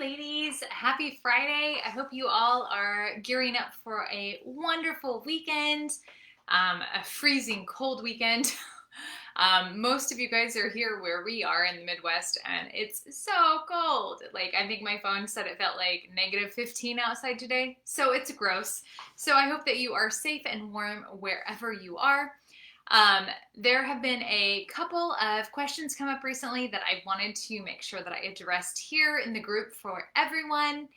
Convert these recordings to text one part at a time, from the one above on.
ladies. Happy Friday. I hope you all are gearing up for a wonderful weekend, a freezing cold weekend. Most of you guys are here where we are in the Midwest, and it's so cold. Like, I think my phone said it felt like -15 outside today, so it's gross. So I hope that you are safe and warm wherever you are. There have been a couple of questions come up recently that I wanted to make sure that I addressed here in the group for everyone.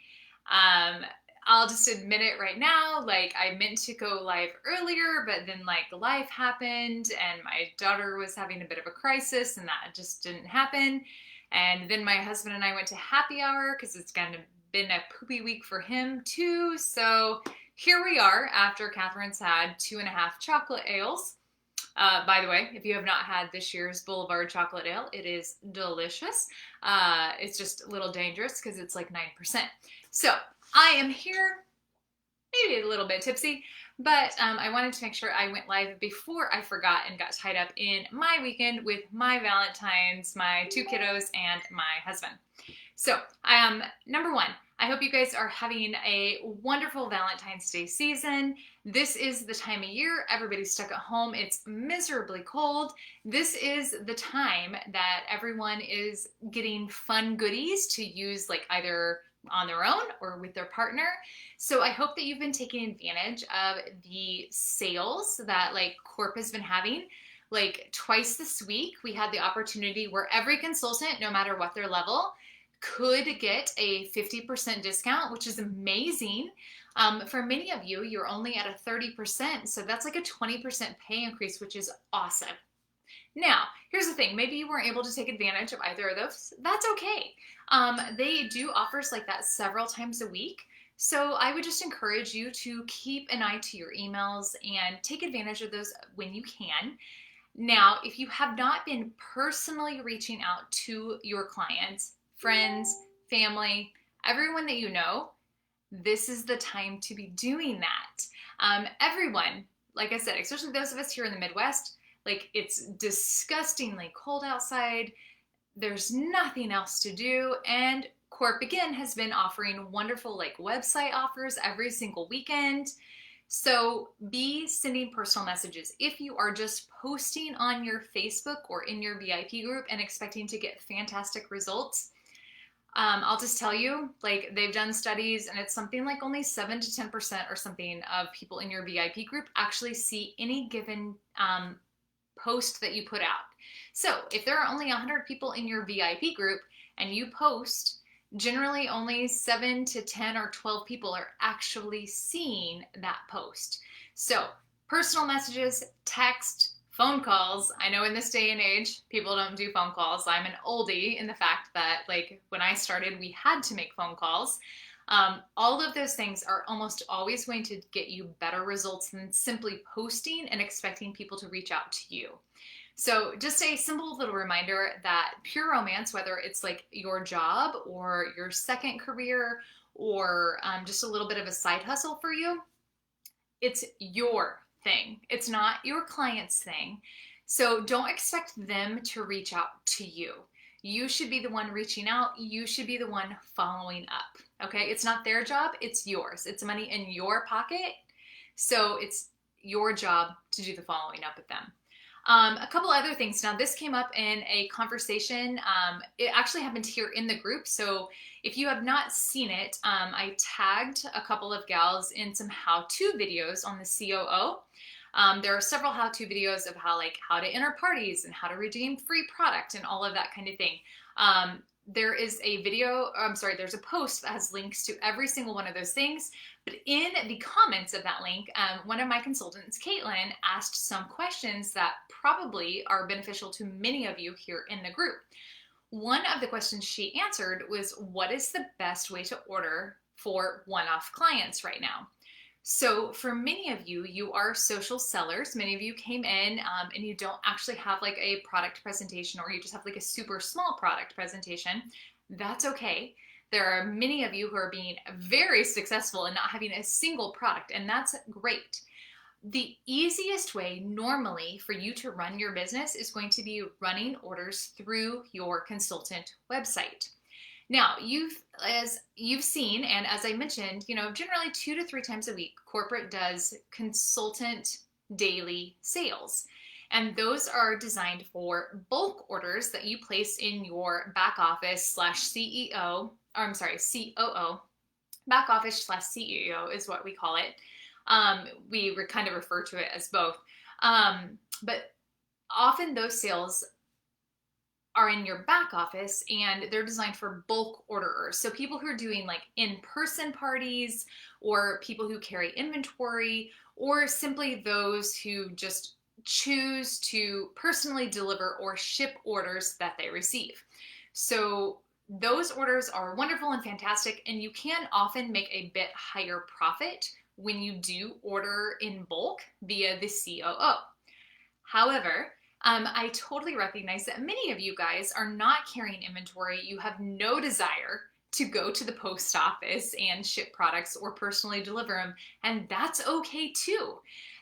Um, I'll just admit it right now, like I meant to go live earlier, but then like life happened and my daughter was having a bit of a crisis and that just didn't happen. And then my husband and I went to happy hour because it's kind of been a poopy week for him too. So here we are after Catherine's had 2.5 chocolate ales. By the way, if you have not had this year's Boulevard Chocolate Ale, it is delicious. It's just a little dangerous because it's like 9%. So I am here, maybe a little bit tipsy, but I wanted to make sure I went live before I forgot and got tied up in my weekend with my Valentine's, my 2 kiddos, and my husband. So, number one, I hope you guys are having a wonderful Valentine's Day season. This is the time of year. Everybody's stuck at home. It's miserably cold. This is the time that everyone is getting fun goodies to use, like either on their own or with their partner. So I hope that you've been taking advantage of the sales that like Corp has been having. Like twice this week, we had the opportunity where every consultant, no matter what their level, could get a 50% discount, which is amazing. For many of you, you're only at a 30%, so that's like a 20% pay increase, which is awesome. Now, here's the thing. Maybe you weren't able to take advantage of either of those. That's okay. They do offers like that several times a week. So I would just encourage you to keep an eye to your emails and take advantage of those when you can. Now, if you have not been personally reaching out to your clients, friends, family, everyone that you know, this is the time to be doing that. Everyone, like I said, especially those of us here in the Midwest, like it's disgustingly cold outside. There's nothing else to do. And Corp again has been offering wonderful like website offers every single weekend. So be sending personal messages. If you are just posting on your Facebook or in your VIP group and expecting to get fantastic results, I'll just tell you, like they've done studies and it's something like only 7 to 10% or something of people in your VIP group actually see any given post that you put out. So if there are only 100 people in your VIP group and you post, generally only 7 to 10 or 12 people are actually seeing that post. So personal messages, text, phone calls. I know in this day and age, people don't do phone calls. I'm an oldie in the fact that like when I started, we had to make phone calls. All of those things are almost always going to get you better results than simply posting and expecting people to reach out to you. So just a simple little reminder that pure romance, whether it's like your job or your second career or just a little bit of a side hustle for you, it's your thing. It's not your client's thing. So don't expect them to reach out to you. You should be the one reaching out. You should be the one following up. Okay? It's not their job. It's yours. It's money in your pocket. So it's your job to do the following up with them. A couple other things. Now, this came up in a conversation. It actually happened here in the group. So if you have not seen it, I tagged a couple of gals in some how-to videos on the COO. There are several how-to videos of how to enter parties and how to redeem free product and all of that kind of thing. There is a video, there's a post that has links to every single one of those things. But in the comments of that link, one of my consultants, Caitlin, asked some questions that probably are beneficial to many of you here in the group. One of the questions she answered was, what is the best way to order for one-off clients right now? So for many of you, you are social sellers. Many of you came in and you don't actually have like a product presentation, or you just have like a super small product presentation. That's okay. There are many of you who are being very successful in not having a single product, and that's great. The easiest way normally for you to run your business is going to be running orders through your consultant website. Now, as you've seen, and as I mentioned, generally 2 to 3 times a week, corporate does consultant daily sales. And those are designed for bulk orders that you place in your back office slash CEO, or I'm sorry, COO. Back office slash CEO is what we call it. We kind of refer to it as both. But often those sales are in your back office and they're designed for bulk orderers. So people who are doing like in-person parties, or people who carry inventory, or simply those who just choose to personally deliver or ship orders that they receive. So those orders are wonderful and fantastic, and you can often make a bit higher profit when you do order in bulk via the COO. However, I totally recognize that many of you guys are not carrying inventory. You have no desire to go to the post office and ship products or personally deliver them, and that's okay too.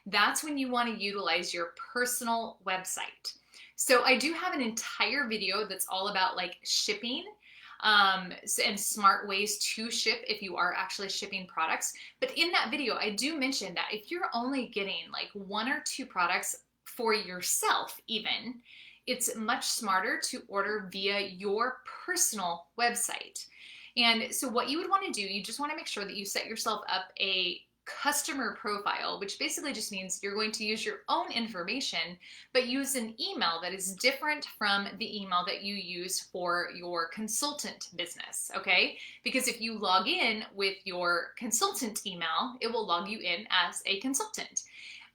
That's when you want to utilize your personal website. So I do have an entire video that's all about like shipping and smart ways to ship if you are actually shipping products. But in that video, I do mention that if you're only getting like 1 or 2 products for yourself even, it's much smarter to order via your personal website. And so what you would want to do, you just want to make sure that you set yourself up a customer profile, which basically just means you're going to use your own information, but use an email that is different from the email that you use for your consultant business, okay? Because if you log in with your consultant email, it will log you in as a consultant.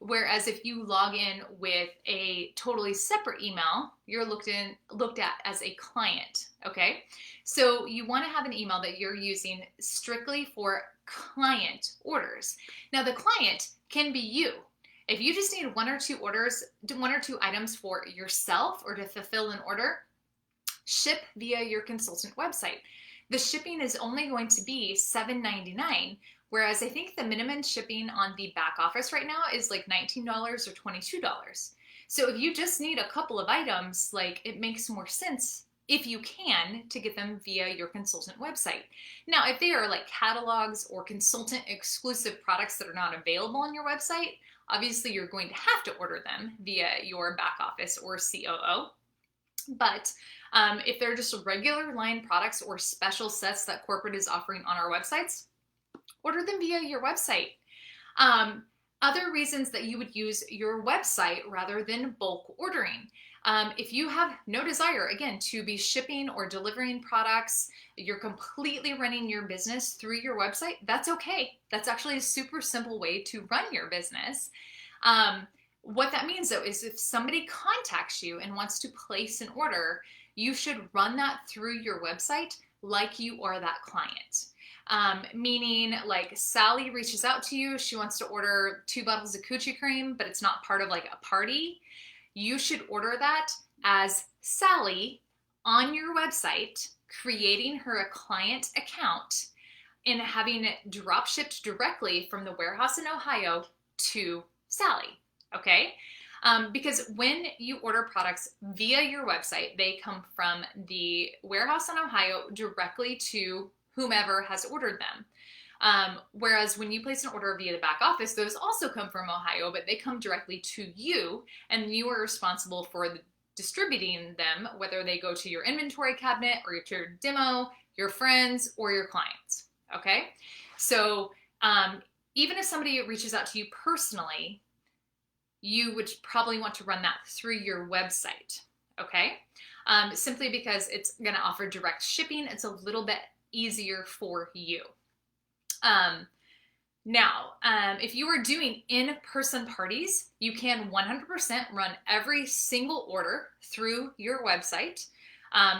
Whereas if you log in with a totally separate email, you're looked at as a client, okay? So you want to have an email that you're using strictly for client orders. Now the client can be you. If you just need 1 or 2 items for yourself or to fulfill an order, ship via your consultant website. The shipping is only going to be $7.99. Whereas I think the minimum shipping on the back office right now is like $19 or $22. So if you just need a couple of items, like it makes more sense, if you can, to get them via your consultant website. Now, if they are like catalogs or consultant exclusive products that are not available on your website, obviously you're going to have to order them via your back office or COO. But if they're just regular line products or special sets that corporate is offering on our websites, order them via your website. Other reasons that you would use your website rather than bulk ordering. If you have no desire, again, to be shipping or delivering products, you're completely running your business through your website, that's okay. That's actually a super simple way to run your business. What that means though is if somebody contacts you and wants to place an order, you should run that through your website like you are that client. Meaning like Sally reaches out to you, she wants to order 2 bottles of coochie cream, but it's not part of like a party. You should order that as Sally on your website, creating her a client account and having it drop shipped directly from the warehouse in Ohio to Sally, okay? Because when you order products via your website, they come from the warehouse in Ohio directly to whomever has ordered them. Whereas when you place an order via the back office, those also come from Ohio, but they come directly to you, and you are responsible for distributing them, whether they go to your inventory cabinet or to your demo, your friends, or your clients, okay? So even if somebody reaches out to you personally, you would probably want to run that through your website, okay? Simply because it's gonna offer direct shipping. It's a little bit easier for you. Now, if you are doing in-person parties, you can 100% run every single order through your website.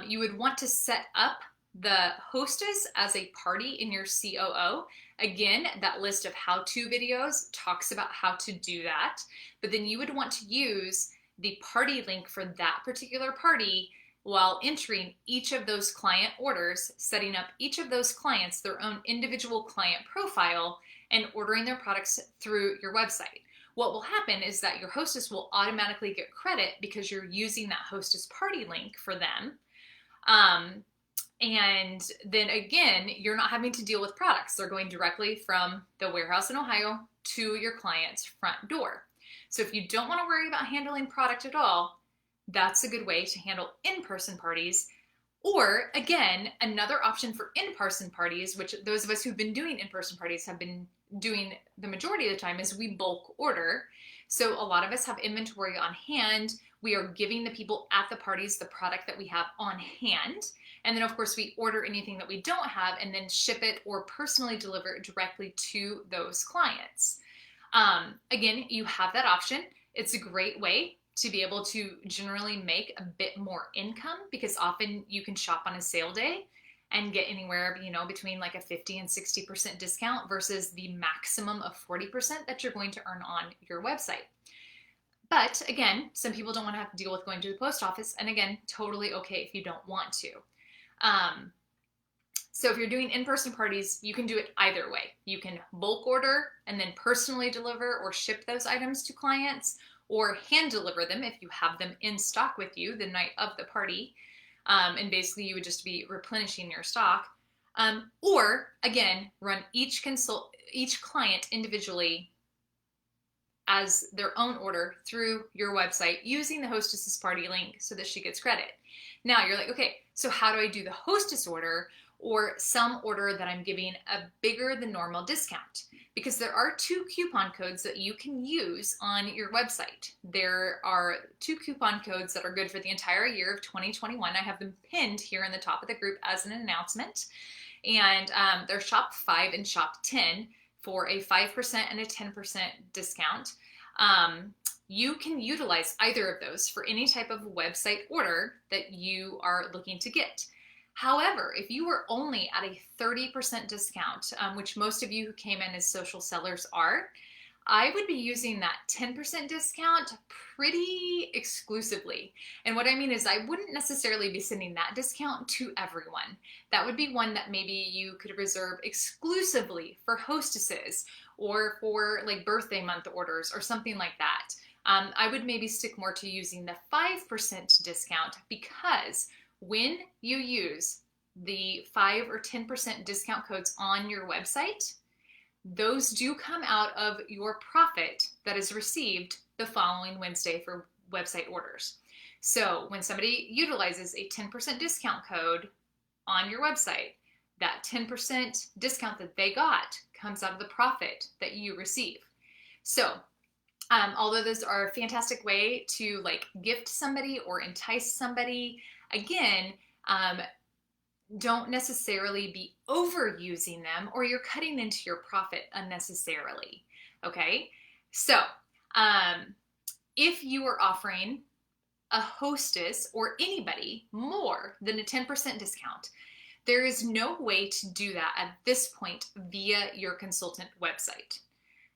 You would want to set up the hostess as a party in your COO. Again, that list of how-to videos talks about how to do that, but then you would want to use the party link for that particular party while entering each of those client orders, setting up each of those clients their own individual client profile, and ordering their products through your website. What will happen is that your hostess will automatically get credit because you're using that hostess party link for them. And then again, you're not having to deal with products. They're going directly from the warehouse in Ohio to your client's front door. So if you don't want to worry about handling product at all, that's a good way to handle in-person parties. Or again, another option for in-person parties, which those of us who've been doing in-person parties have been doing the majority of the time, is we bulk order. So a lot of us have inventory on hand. We are giving the people at the parties the product that we have on hand. And then of course we order anything that we don't have and then ship it or personally deliver it directly to those clients. Again, you have that option. It's a great way to be able to generally make a bit more income, because often you can shop on a sale day and get anywhere, between like a 50 and 60% discount versus the maximum of 40% that you're going to earn on your website. But again, some people don't want to have to deal with going to the post office. And again, totally okay if you don't want to. So if you're doing in-person parties, you can do it either way. You can bulk order and then personally deliver or ship those items to clients, or hand deliver them if you have them in stock with you the night of the party. And basically you would just be replenishing your stock. Or again, run each client individually as their own order through your website using the Hostess's Party link so that she gets credit. Now you're like, okay, so how do I do the hostess order or some order that I'm giving a bigger than normal discount? Because there are 2 coupon codes that you can use on your website. There are 2 coupon codes that are good for the entire year of 2021. I have them pinned here in the top of the group as an announcement. And they're Shop 5 and Shop 10 for a 5% and a 10% discount. You can utilize either of those for any type of website order that you are looking to get. However, if you were only at a 30% discount, which most of you who came in as social sellers are, I would be using that 10% discount pretty exclusively. And what I mean is I wouldn't necessarily be sending that discount to everyone. That would be one that maybe you could reserve exclusively for hostesses or for like birthday month orders or something like that. I would maybe stick more to using the 5% discount, because when you use the 5 or 10% discount codes on your website, those do come out of your profit that is received the following Wednesday for website orders. So when somebody utilizes a 10% discount code on your website, that 10% discount that they got comes out of the profit that you receive. So although those are a fantastic way to like gift somebody or entice somebody, again, don't necessarily be overusing them or you're cutting into your profit unnecessarily. Okay, so if you are offering a hostess or anybody more than a 10% discount, there is no way to do that at this point via your consultant website.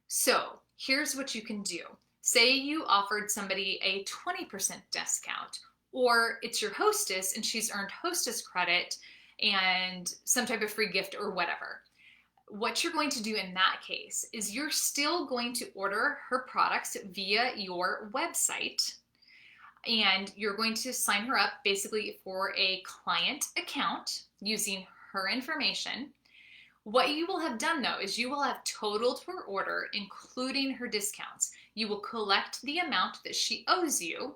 So here's what you can do. Say you offered somebody a 20% discount, or it's your hostess and she's earned hostess credit and some type of free gift or whatever. What you're going to do in that case is you're still going to order her products via your website, and you're going to sign her up basically for a client account using her information. What you will have done though is you will have totaled her order, including her discounts. You will collect the amount that she owes you.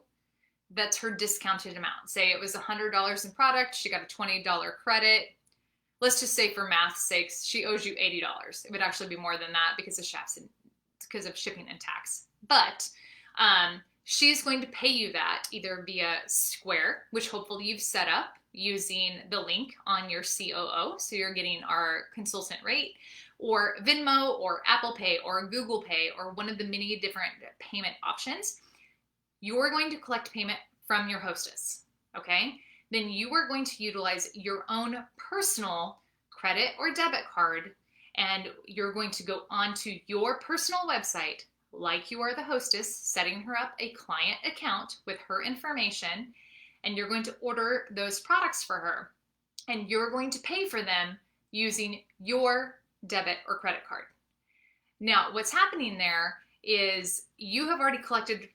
That's her discounted amount. Say it was $100 in product, she got a $20 credit. Let's just say for math's sakes, she owes you $80. It would actually be more than that because of shipping and tax. But she's going to pay you that either via Square, which hopefully you've set up using the link on your COO, so you're getting our consultant rate, or Venmo or Apple Pay or Google Pay or one of the many different payment options. You're going to collect payment from your hostess, okay? Then you are going to utilize your own personal credit or debit card, and you're going to go onto your personal website like you are the hostess, setting her up a client account with her information, and you're going to order those products for her. And you're going to pay for them using your debit or credit card. Now, what's happening there is you have already collected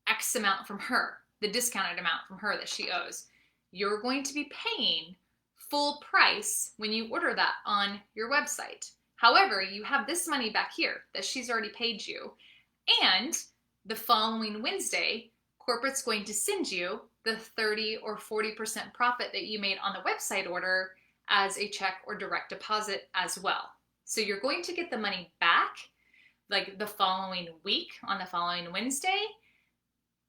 X amount from her, the discounted amount from her that she owes. You're going to be paying full price when you order that on your website. However, you have this money back here that she's already paid you, and the following Wednesday, corporate's going to send you the 30 or 40% profit that you made on the website order as a check or direct deposit as well. So you're going to get the money back like the following week on the following Wednesday,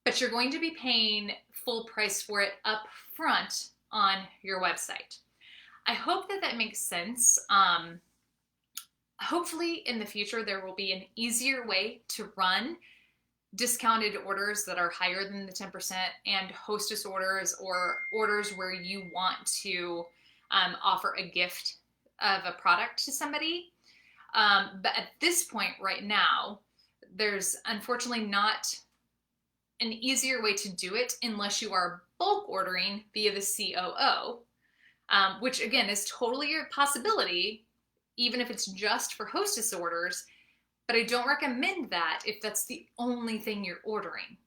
but you're going to be paying full price for it up front on your website. I hope that that makes sense. Hopefully in the future there will be an easier way to run discounted orders that are higher than the 10% and hostess orders or orders where you want to offer a gift of a product to somebody. But at this point right now, there's unfortunately not an easier way to do it unless you are bulk ordering via the COO, which again is totally a possibility, even if it's just for hostess orders. But I don't recommend that if that's the only thing you're ordering.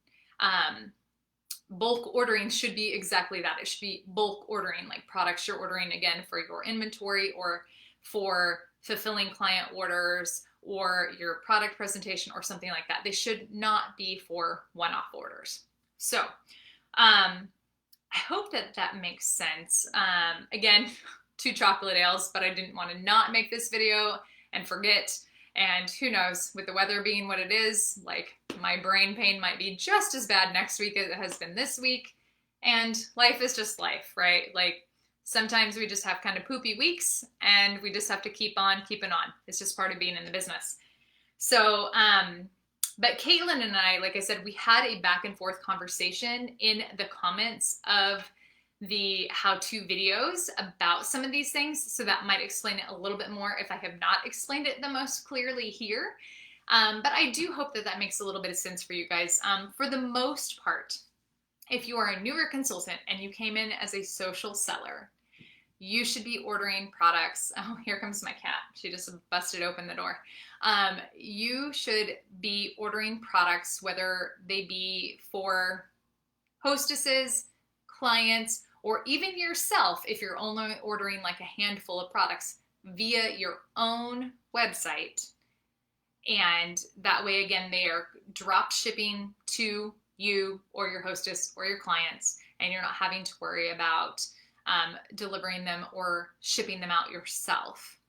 Bulk ordering should be exactly that. It should be bulk ordering, like products you're ordering again for your inventory or for fulfilling client orders or your product presentation or something like that. They should not be for one-off orders. So I hope that that makes sense. Again, 2 chocolate ales, but I didn't want to not make this video and forget. And who knows, with the weather being what it is, like my brain pain might be just as bad next week as it has been this week. And life is just life, right? Like sometimes we just have kind of poopy weeks and we just have to keep on keeping on. It's just part of being in the business. So, but Caitlin and I, like I said, we had a back and forth conversation in the comments of the how-to videos about some of these things, so that might explain it a little bit more if I have not explained it the most clearly here. But I do hope that that makes a little bit of sense for you guys. For the most part, if you are a newer consultant and you came in as a social seller, you should be ordering products. Oh, here comes my cat. She just busted open the door. You should be ordering products, whether they be for hostesses, clients, or even yourself if you're only ordering like a handful of products via your own website. And that way, again, they are drop shipping to you or your hostess or your clients, and you're not having to worry about delivering them or shipping them out yourself.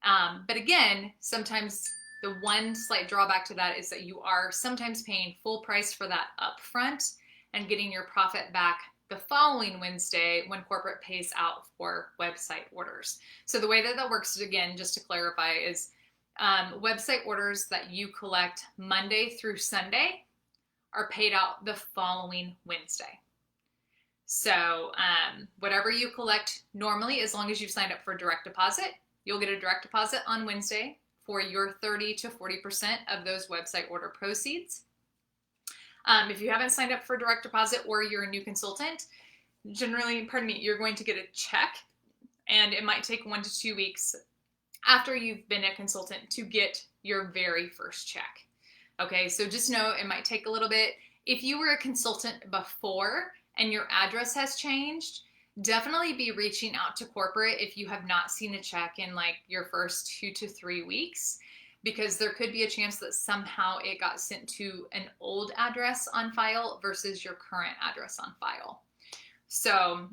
But again, sometimes the one slight drawback to that is that you are sometimes paying full price for that upfront and getting your profit back the following Wednesday when corporate pays out for website orders. So the way that that works, again, just to clarify, is website orders that you collect Monday through Sunday are paid out the following Wednesday. So whatever you collect normally, as long as you've signed up for direct deposit, you'll get a direct deposit on Wednesday for your 30 to 40% of those website order proceeds. If you haven't signed up for direct deposit or you're a new consultant, generally, you're going to get a check, and it might take 1 to 2 weeks after you've been a consultant to get your very first check. Okay, so just know it might take a little bit. If you were a consultant before and your address has changed, definitely be reaching out to corporate if you have not seen a check in like your first 2 to 3 weeks. Because there could be a chance that somehow it got sent to an old address on file versus your current address on file. So,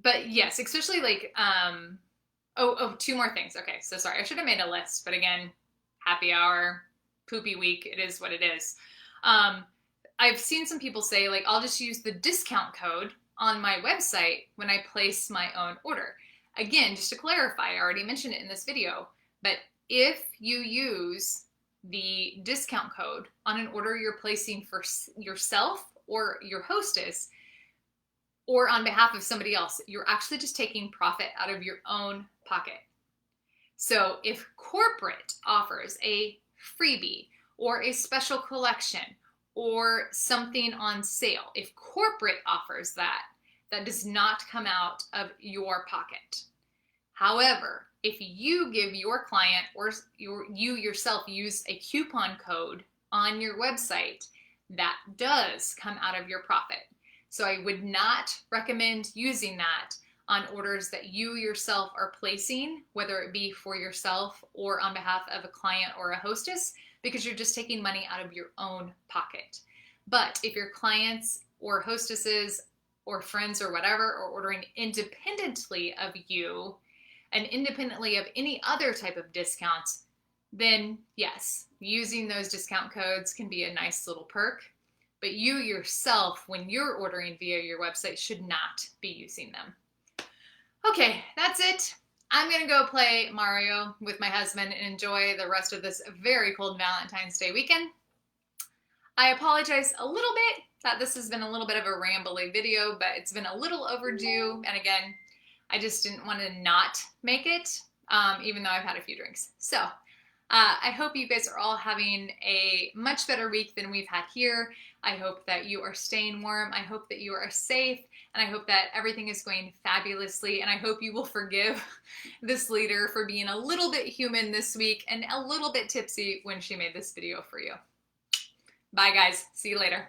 but yes, especially like, 2 more things. Okay, so sorry, I should have made a list, but again, happy hour, poopy week, it is what it is. I've seen some people say like, I'll just use the discount code on my website when I place my own order. Again, just to clarify, I already mentioned it in this video, but if you use the discount code on an order you're placing for yourself or your hostess or on behalf of somebody else, you're actually just taking profit out of your own pocket. So if corporate offers a freebie or a special collection or something on sale, if corporate offers that, that does not come out of your pocket. However, if you give your client or you yourself use a coupon code on your website, that does come out of your profit. So I would not recommend using that on orders that you yourself are placing, whether it be for yourself or on behalf of a client or a hostess, because you're just taking money out of your own pocket. But if your clients or hostesses or friends or whatever are ordering independently of you and independently of any other type of discounts, then yes, using those discount codes can be a nice little perk. But you yourself, when you're ordering via your website, should not be using them. Okay, that's it. I'm gonna go play Mario with my husband and enjoy the rest of this very cold Valentine's Day weekend. I apologize a little bit that this has been a little bit of a rambly video, but it's been a little overdue. And again, I just didn't want to not make it, even though I've had a few drinks. So I hope you guys are all having a much better week than we've had here. I hope that you are staying warm. I hope that you are safe. And I hope that everything is going fabulously. And I hope you will forgive this leader for being a little bit human this week and a little bit tipsy when she made this video for you. Bye guys. See you later.